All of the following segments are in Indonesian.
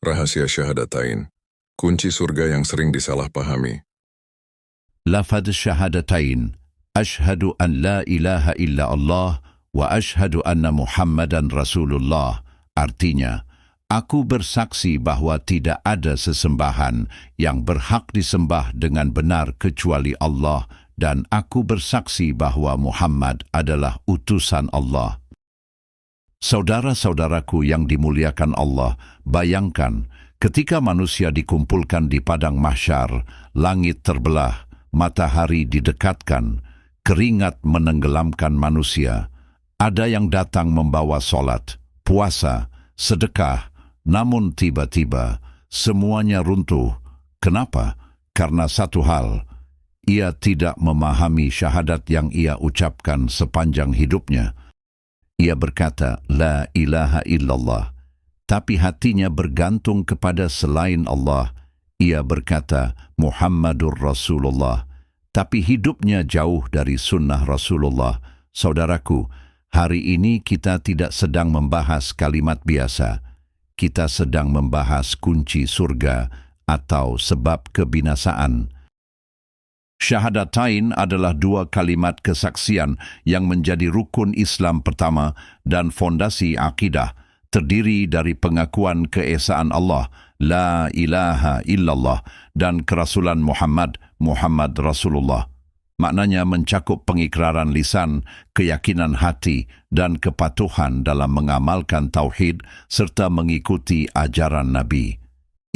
Rahasia syahadatain, kunci surga yang sering disalahpahami. Lafaz syahadatain, Ashhadu an la ilaha illa Allah wa ashhadu anna Muhammadan Rasulullah, artinya, aku bersaksi bahwa tidak ada sesembahan yang berhak disembah dengan benar kecuali Allah, dan aku bersaksi bahwa Muhammad adalah utusan Allah. Saudara-saudaraku yang dimuliakan Allah, bayangkan ketika manusia dikumpulkan di padang mahsyar, langit terbelah, matahari didekatkan, keringat menenggelamkan manusia. Ada yang datang membawa solat, puasa, sedekah, namun tiba-tiba semuanya runtuh. Kenapa? Karena satu hal, ia tidak memahami syahadat yang ia ucapkan sepanjang hidupnya. Ia berkata, La ilaha illallah, tapi hatinya bergantung kepada selain Allah. Ia berkata, Muhammadur Rasulullah, tapi hidupnya jauh dari sunnah Rasulullah. Saudaraku, hari ini kita tidak sedang membahas kalimat biasa. Kita sedang membahas kunci surga atau sebab kebinasaan. Syahadatain adalah dua kalimat kesaksian yang menjadi rukun Islam pertama dan fondasi akidah, terdiri dari pengakuan keesaan Allah, La ilaha illallah, dan kerasulan Muhammad Rasulullah. Maknanya mencakup pengikraran lisan, keyakinan hati, dan kepatuhan dalam mengamalkan tauhid serta mengikuti ajaran Nabi.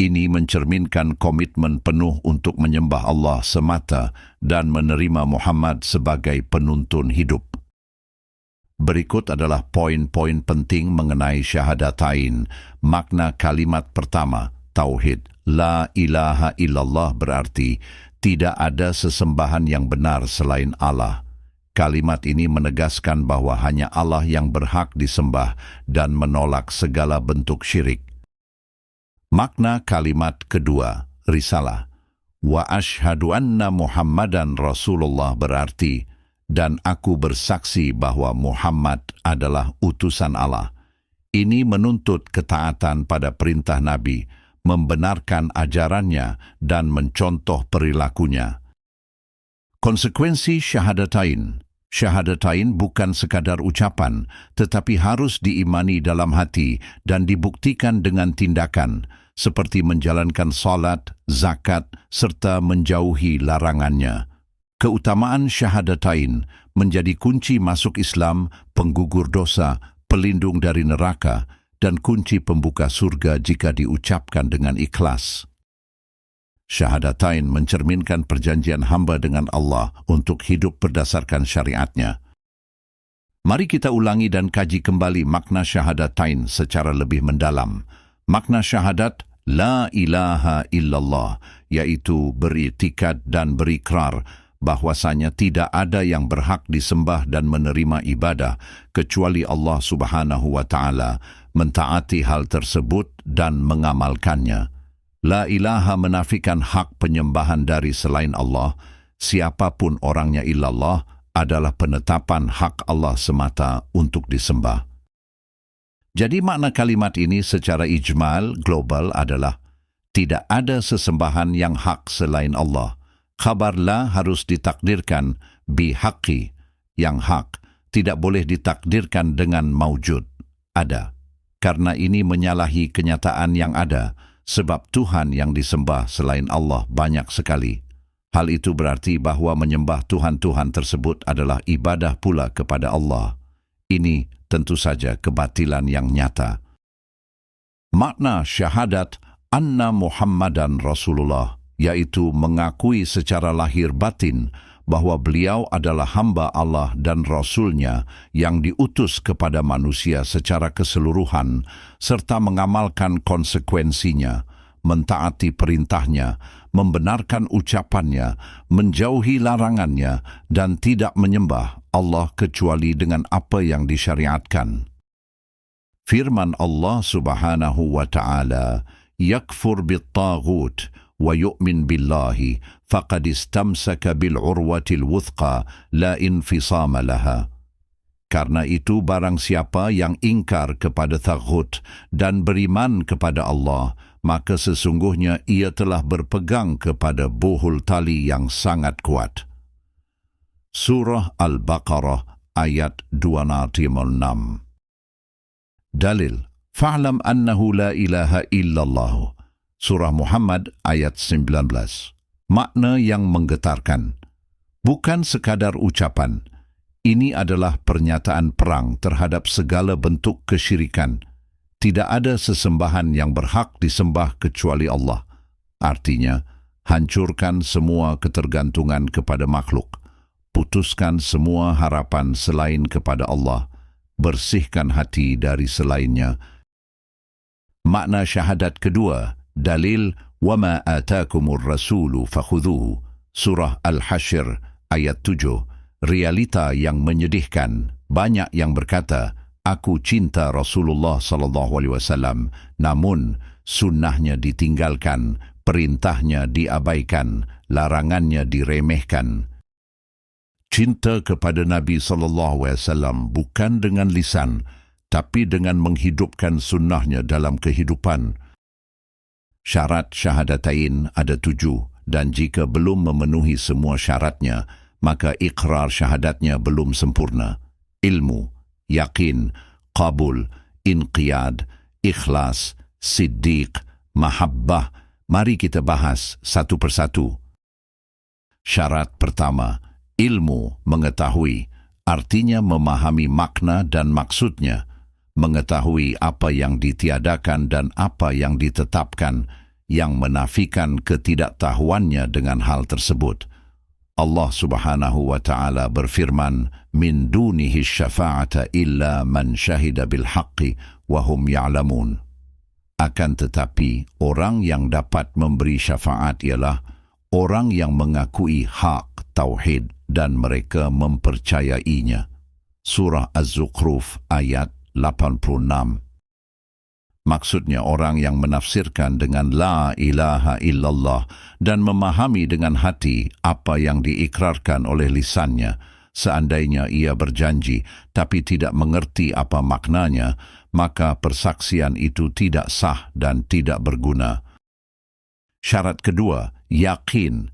Ini mencerminkan komitmen penuh untuk menyembah Allah semata dan menerima Muhammad sebagai penuntun hidup. Berikut adalah poin-poin penting mengenai syahadatain. Makna kalimat pertama, tauhid. La ilaha illallah berarti tidak ada sesembahan yang benar selain Allah. Kalimat ini menegaskan bahwa hanya Allah yang berhak disembah dan menolak segala bentuk syirik. Makna kalimat kedua, risalah. Wa ashhadu anna Muhammadan Rasulullah berarti, dan aku bersaksi bahwa Muhammad adalah utusan Allah. Ini menuntut ketaatan pada perintah Nabi, membenarkan ajarannya, dan mencontoh perilakunya. Konsekuensi syahadatain. Syahadatain bukan sekadar ucapan, tetapi harus diimani dalam hati dan dibuktikan dengan tindakan, seperti menjalankan salat, zakat, serta menjauhi larangannya. Keutamaan syahadatain menjadi kunci masuk Islam, penggugur dosa, pelindung dari neraka, dan kunci pembuka surga jika diucapkan dengan ikhlas. Syahadatain mencerminkan perjanjian hamba dengan Allah untuk hidup berdasarkan syariatnya. Mari kita ulangi dan kaji kembali makna syahadatain secara lebih mendalam. Makna syahadat, La ilaha illallah, yaitu beriktikad dan berikrar bahwasanya tidak ada yang berhak disembah dan menerima ibadah kecuali Allah Subhanahu wa Ta'ala, mentaati hal tersebut dan mengamalkannya. La ilaha menafikan hak penyembahan dari selain Allah. Siapapun orangnya illallah adalah penetapan hak Allah semata untuk disembah. Jadi makna kalimat ini secara ijmal global adalah tidak ada sesembahan yang hak selain Allah. Khabar la harus ditakdirkan bihaqi, yang hak, tidak boleh ditakdirkan dengan maujud, ada. Karena ini menyalahi kenyataan yang ada, sebab Tuhan yang disembah selain Allah banyak sekali. Hal itu berarti bahwa menyembah Tuhan-Tuhan tersebut adalah ibadah pula kepada Allah. Ini tentu saja kebatilan yang nyata. Makna syahadat anna Muhammadan Rasulullah, yaitu mengakui secara lahir batin bahwa beliau adalah hamba Allah dan Rasul-Nya yang diutus kepada manusia secara keseluruhan, serta mengamalkan konsekuensinya, mentaati perintahnya, membenarkan ucapannya, menjauhi larangannya, dan tidak menyembah Allah kecuali dengan apa yang disyariatkan. Firman Allah Subhanahu wa Ta'ala, yakfur bit-taghut wa yu'min billahi faqad istamsaka bil-urwatil wuthqa la infisama laha. Karena itu barang siapa yang ingkar kepada taghut dan beriman kepada Allah, maka sesungguhnya ia telah berpegang kepada buhul tali yang sangat kuat. Surah Al-Baqarah ayat 256. Dalil, fa'lam annahu la ilaha illallah. Surah Muhammad ayat 19. Makna yang menggetarkan. Bukan sekadar ucapan. Ini adalah pernyataan perang terhadap segala bentuk kesyirikan. Tidak ada sesembahan yang berhak disembah kecuali Allah. Artinya, hancurkan semua ketergantungan kepada makhluk. Putuskan semua harapan selain kepada Allah. Bersihkan hati dari selainnya. Makna syahadat kedua, dalil وَمَا آتَاكُمُ الرَّسُولُ فَخُذُوهُ. Surah Al-Hashr ayat 7. Realita yang menyedihkan. Banyak yang berkata, aku cinta Rasulullah SAW, namun sunnahnya ditinggalkan, perintahnya diabaikan, larangannya diremehkan. Cinta kepada Nabi SAW bukan dengan lisan, tapi dengan menghidupkan sunnahnya dalam kehidupan. Syarat syahadatain ada 7, dan jika belum memenuhi semua syaratnya, maka ikrar syahadatnya belum sempurna. Ilmu, yakin, qabul, inqiyad, ikhlas, siddiq, mahabbah. Mari kita bahas satu persatu. Syarat pertama, ilmu, mengetahui, artinya memahami makna dan maksudnya, mengetahui apa yang ditiadakan dan apa yang ditetapkan, yang menafikan ketidaktahuannya dengan hal tersebut. Allah Subhanahu wa Ta'ala berfirman, min dunihi syafa'ata illa man syahida bil haqqi wa hum ya'lamun. Akan tetapi, orang yang dapat memberi syafaat ialah orang yang mengakui hak tauhid dan mereka mempercayainya. Surah Az-Zukhruf ayat 86. Maksudnya orang yang menafsirkan dengan la ilaha illallah dan memahami dengan hati apa yang diikrarkan oleh lisannya. Seandainya ia berjanji tapi tidak mengerti apa maknanya, maka persaksian itu tidak sah dan tidak berguna. Syarat kedua, yakin.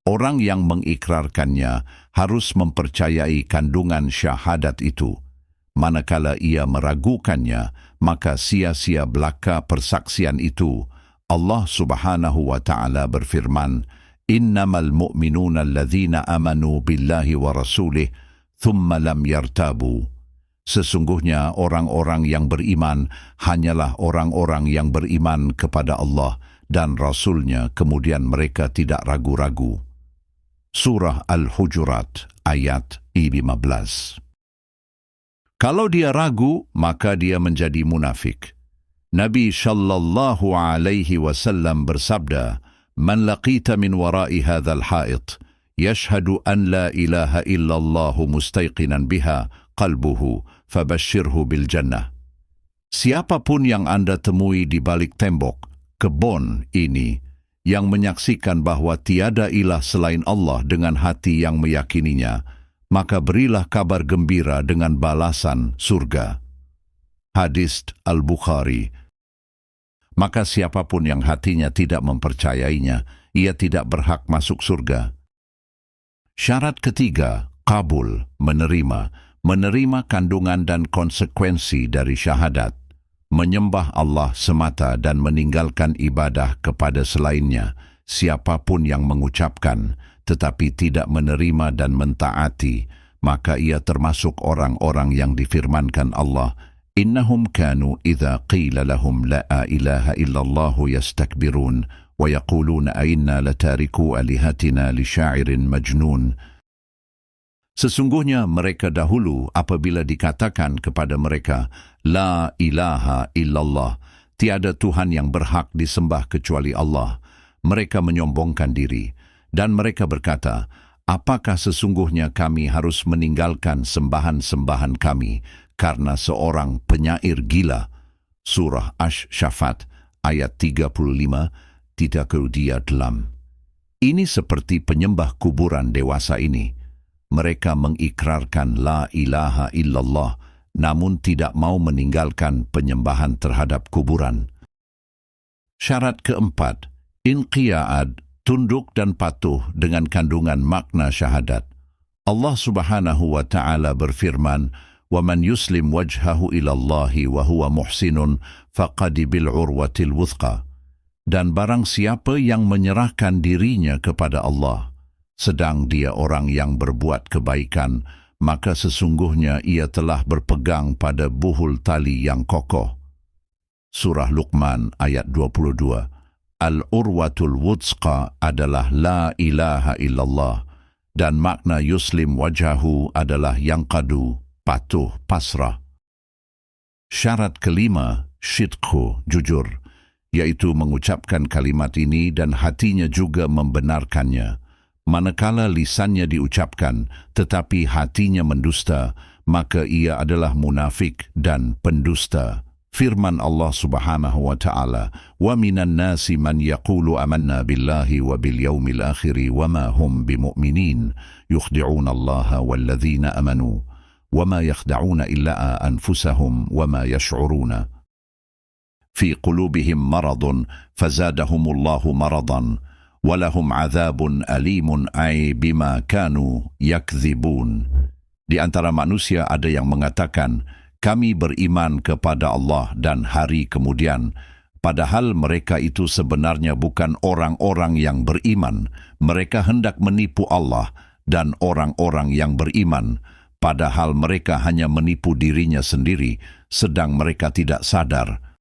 Orang yang mengikrarkannya harus mempercayai kandungan syahadat itu. Manakala ia meragukannya, maka sia-sia belaka persaksian itu. Allah Subhanahu wa Ta'ala berfirman, innamal mu'minuna alladzina amanu billahi wa rasulih thumma lam yartabu. Sesungguhnya orang-orang yang beriman hanyalah orang-orang yang beriman kepada Allah dan Rasulnya, kemudian mereka tidak ragu-ragu. Surah Al-Hujurat ayat 15. Kalau dia ragu, maka dia menjadi munafik. Nabi sallallahu alaihi wasallam bersabda, man laqita min wara'i hadzal ha'it yashhadu an la ilaha illallah mustayqinan biha qalbuhu fabashshirhu bil jannah. Siapapun yang Anda temui di balik tembok kebun ini yang menyaksikan bahwa tiada ilah selain Allah dengan hati yang meyakininya, maka berilah kabar gembira dengan balasan surga. Hadis Al-Bukhari. Maka siapapun yang hatinya tidak mempercayainya, ia tidak berhak masuk surga. Syarat ketiga, qabul, menerima kandungan dan konsekuensi dari syahadat, menyembah Allah semata dan meninggalkan ibadah kepada selainnya. Siapapun yang mengucapkan tetapi tidak menerima dan mentaati, maka ia termasuk orang-orang yang difirmankan Allah, innahum kanu idza qila lahum la ilaha illallah yastakbirun wa yaquluna ainna latariku alihatina li sya'irin majnun. Sesungguhnya mereka dahulu apabila dikatakan kepada mereka, la ilaha illallah, tiada Tuhan yang berhak disembah kecuali Allah, mereka menyombongkan diri. Dan mereka berkata, apakah sesungguhnya kami harus meninggalkan sembahan-sembahan kami karena seorang penyair gila? Surah Ash-Shafat ayat 35, tidak dia dalam. Ini seperti penyembah kuburan dewasa ini. Mereka mengikrarkan la ilaha illallah, namun tidak mau meninggalkan penyembahan terhadap kuburan. Syarat keempat, inqiyad, tunduk dan patuh dengan kandungan makna syahadat. Allah Subhanahu wa Ta'ala berfirman, وَمَنْ يُسْلِمْ وَجْهَهُ إِلَى اللَّهِ وَهُوَ مُحْسِنٌ فَقَدْ بِالْعُرْوَةِ الْوُثْقَى. Dan barang siapa yang menyerahkan dirinya kepada Allah, sedang dia orang yang berbuat kebaikan, maka sesungguhnya ia telah berpegang pada buhul tali yang kokoh. Surah Luqman ayat 22. Al-urwatul wuthqa adalah la ilaha illallah, dan makna yuslim wajahu adalah yang kadu, patuh, pasrah. Syarat kelima, syidqu, jujur, yaitu mengucapkan kalimat ini dan hatinya juga membenarkannya. Manakala lisannya diucapkan, tetapi hatinya mendusta, maka ia adalah munafik dan pendusta. Firman Allah Subhanahu wa Ta'ala, وَمِنَ النَّاسِ مَنْ يَقُولُ آمَنَّا بِاللَّهِ وَبِالْيَوْمِ الْآخِرِ وَمَا هُمْ بِمُؤْمِنِينَ يُخْدِعُونَ اللَّهَ وَالَّذِينَ آمَنُوا وَمَا يَخْدَعُونَ إِلَّا أَنفُسَهُمْ وَمَا يَشْعُرُونَ فِي قُلُوبِهِمْ مَرَضٌ فَزَادَهُمُ اللَّهُ مَرَضًا وَلَهُمْ عَذَابٌ أَلِيمٌ أَيْ بِمَا كَانُوا يَكْذِبُونَ. Di antara manusia ada yang mengatakan, kami beriman kepada Allah dan hari kemudian, padahal mereka itu sebenarnya bukan orang-orang yang beriman. Mereka hendak menipu Allah dan orang-orang yang beriman, padahal mereka hanya menipu dirinya sendiri, sedang mereka tidak sadar.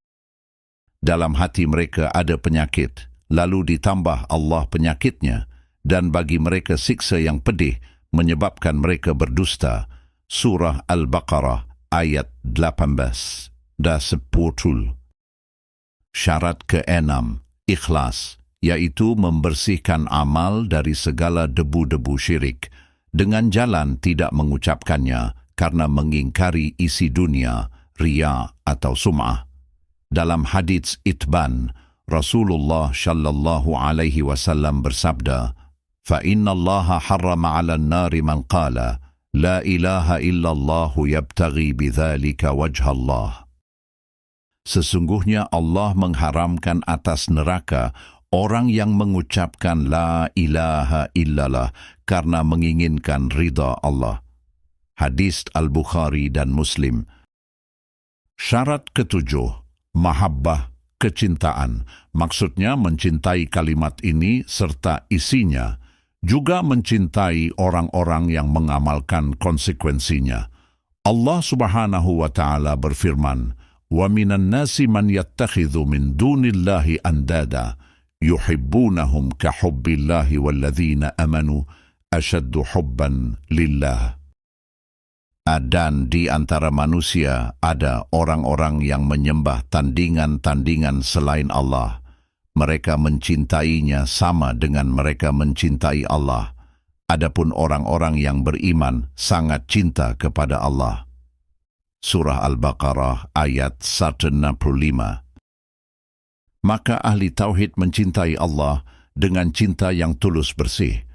Dalam hati mereka ada penyakit, lalu ditambah Allah penyakitnya, dan bagi mereka siksa yang pedih menyebabkan mereka berdusta. Surah Al-Baqarah ayat 18 dan 10. Syarat keenam, ikhlas, yaitu membersihkan amal dari segala debu-debu syirik, dengan jalan tidak mengucapkannya karena mengingkari isi dunia, riya atau sum'ah. Dalam hadits Itban, Rasulullah sallallahu alaihi wasallam bersabda, فَإِنَّ اللَّهَ حَرَّمَ عَلَى النَّارِ مَنْ قَالَ لا إله إلا الله يبتغي بذلك وجه الله. Sesungguhnya Allah mengharamkan atas neraka orang yang mengucapkan la ilaha illallah karena menginginkan ridha Allah. Hadis Al-Bukhari dan Muslim. Syarat ketujuh, mahabbah, kecintaan. Maksudnya mencintai kalimat ini serta isinya, juga mencintai orang-orang yang mengamalkan konsekuensinya. Allah Subhanahu wa Ta'ala berfirman, وَمِنَ النَّاسِ مَنْ يَتَّخِذُ مِنْ دُونِ اللَّهِ أَنْدَادًا يُحِبُّونَهُمْ كَحُبِّ اللَّهِ وَالَّذِينَ آمَنُوا أَشَدُّ حُبًّا لِلَّهِ. Dan di antara manusia ada orang-orang yang menyembah tandingan-tandingan selain Allah. Mereka mencintainya sama dengan mereka mencintai Allah. Adapun orang-orang yang beriman sangat cinta kepada Allah. Surah Al-Baqarah ayat 165. Maka ahli tauhid mencintai Allah dengan cinta yang tulus bersih,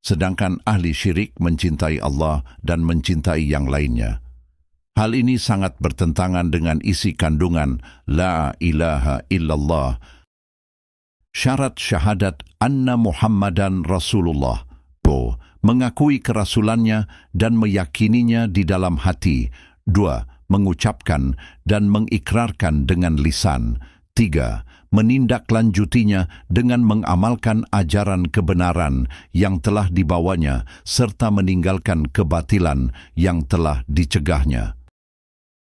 sedangkan ahli syirik mencintai Allah dan mencintai yang lainnya. Hal ini sangat bertentangan dengan isi kandungan la ilaha illallah. Syarat syahadat anna Muhammadan Rasulullah, mengakui kerasulannya dan meyakininya di dalam hati. 2. Mengucapkan dan mengikrarkan dengan lisan. 3. Menindaklanjutinya dengan mengamalkan ajaran kebenaran yang telah dibawanya serta meninggalkan kebatilan yang telah dicegahnya.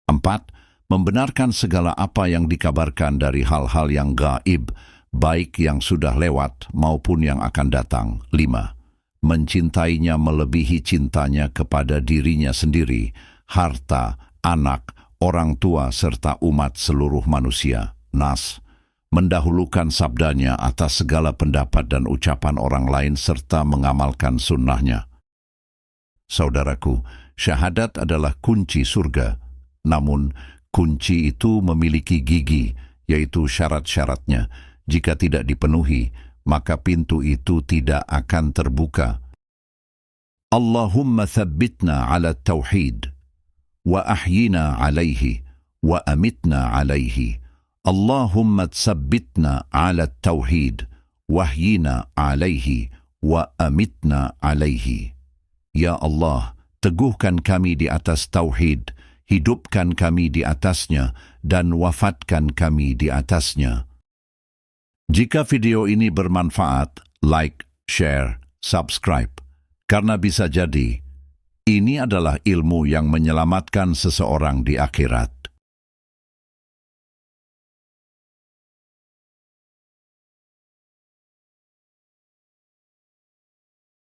4. Membenarkan segala apa yang dikabarkan dari hal-hal yang gaib, baik yang sudah lewat maupun yang akan datang. 5. Mencintainya melebihi cintanya kepada dirinya sendiri, harta, anak, orang tua serta umat seluruh manusia. Nas. Mendahulukan sabdanya atas segala pendapat dan ucapan orang lain serta mengamalkan sunnahnya. Saudaraku, syahadat adalah kunci surga. Namun, kunci itu memiliki gigi, yaitu syarat-syaratnya. Jika tidak dipenuhi, maka pintu itu tidak akan terbuka. Allahumma thabbitna ala tauhid, wa ahyina alaihi, wa amitna alaihi. Allahumma tsabbitna ala tauhid, wahyina alaihi, wa amitna alaihi. Ya Allah, teguhkan kami di atas tauhid, hidupkan kami di atasnya, dan wafatkan kami di atasnya. Jika video ini bermanfaat, like, share, subscribe. Karena bisa jadi, ini adalah ilmu yang menyelamatkan seseorang di akhirat.